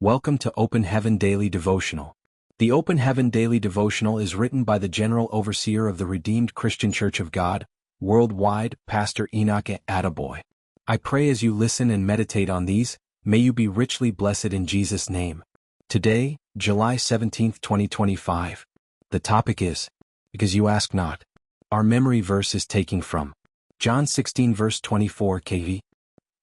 Welcome to Open Heaven Daily Devotional. The Open Heaven Daily Devotional is written by the General Overseer of the Redeemed Christian Church of God, worldwide, Pastor Enoch Attaboy. I pray as you listen and meditate on these, may you be richly blessed in Jesus' name. Today, July 17, 2025. The topic is, Because You Ask Not. Our memory verse is taken from John 16 verse 24 KV.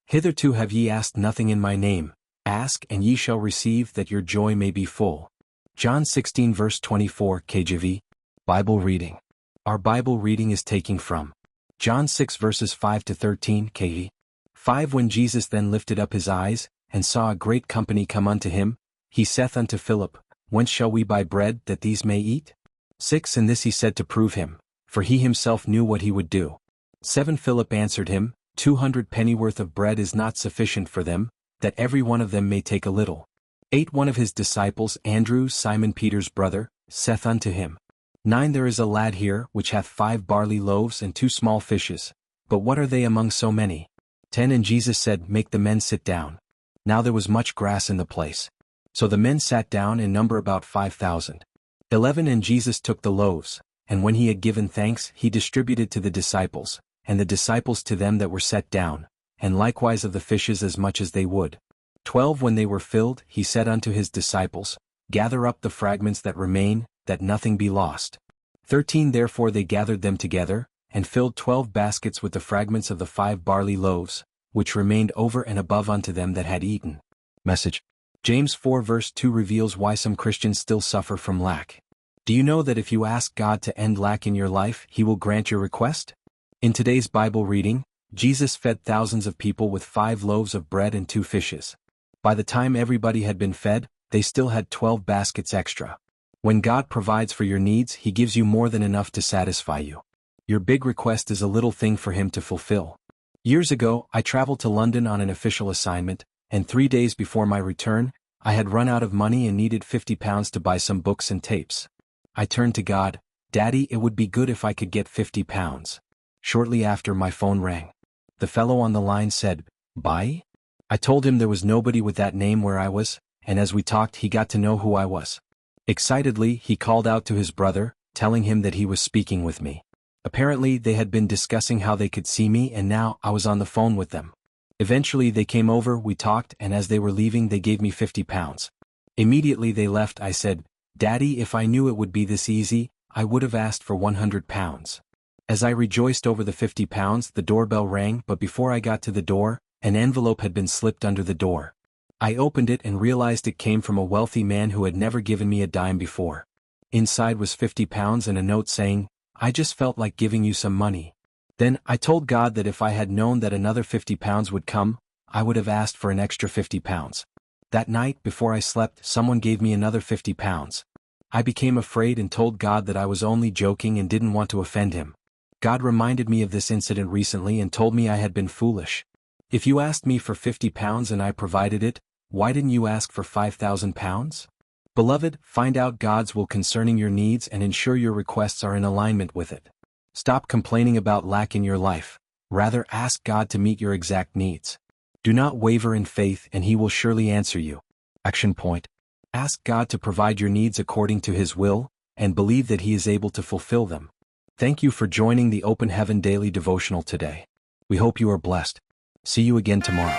Hitherto have ye asked nothing in my name. Ask and ye shall receive, that your joy may be full. John 16 verse 24 KJV. Bible reading. Our Bible reading is taken from John 6 verses 5 to 13 KV. 5 When Jesus then lifted up his eyes, and saw a great company come unto him, he saith unto Philip, Whence shall we buy bread, that these may eat? 6 And this he said to prove him, for he himself knew what he would do. 7 Philip answered him, 200 pennyworth of bread is not sufficient for them, that every one of them may take a little. 8 One of his disciples, Andrew, Simon Peter's brother, saith unto him, 9 There is a lad here, which hath 5 barley loaves and 2 small fishes, but what are they among so many? 10 And Jesus said, Make the men sit down. Now there was much grass in the place. So the men sat down, in number about 5,000. 11 And Jesus took the loaves, and when he had given thanks, he distributed to the disciples, and the disciples to them that were set down, and likewise of the fishes as much as they would. 12 When they were filled, he said unto his disciples, Gather up the fragments that remain, that nothing be lost. 13 Therefore they gathered them together, and filled 12 baskets with the fragments of the 5 barley loaves, which remained over and above unto them that had eaten. Message. James 4 verse 2 reveals why some Christians still suffer from lack. Do you know that if you ask God to end lack in your life, He will grant your request? In today's Bible reading, Jesus fed thousands of people with 5 loaves of bread and 2 fishes. By the time everybody had been fed, they still had 12 baskets extra. When God provides for your needs, He gives you more than enough to satisfy you. Your big request is a little thing for Him to fulfill. Years ago, I traveled to London on an official assignment, and 3 days before my return, I had run out of money and needed £50 to buy some books and tapes. I turned to God, Daddy, it would be good if I could get £50. Shortly after, my phone rang. The fellow on the line said, Buy? I told him there was nobody with that name where I was, and as we talked he got to know who I was. Excitedly, he called out to his brother, telling him that he was speaking with me. Apparently they had been discussing how they could see me, and now I was on the phone with them. Eventually they came over, we talked, and as they were leaving they gave me £50. Immediately they left. I said, Daddy, if I knew it would be this easy, I would have asked for £100. As I rejoiced over the £50, the doorbell rang, but before I got to the door, an envelope had been slipped under the door. I opened it and realized it came from a wealthy man who had never given me a dime before. Inside was £50 and a note saying, I just felt like giving you some money. Then, I told God that if I had known that another £50 would come, I would have asked for an extra £50. That night, before I slept, someone gave me another £50. I became afraid and told God that I was only joking and didn't want to offend Him. God reminded me of this incident recently and told me I had been foolish. If you asked me for £50 and I provided it, why didn't you ask for £5,000? Beloved, find out God's will concerning your needs and ensure your requests are in alignment with it. Stop complaining about lack in your life. Rather, ask God to meet your exact needs. Do not waver in faith and He will surely answer you. Action point. Ask God to provide your needs according to His will, and believe that He is able to fulfill them. Thank you for joining the Open Heaven Daily Devotional today. We hope you are blessed. See you again tomorrow.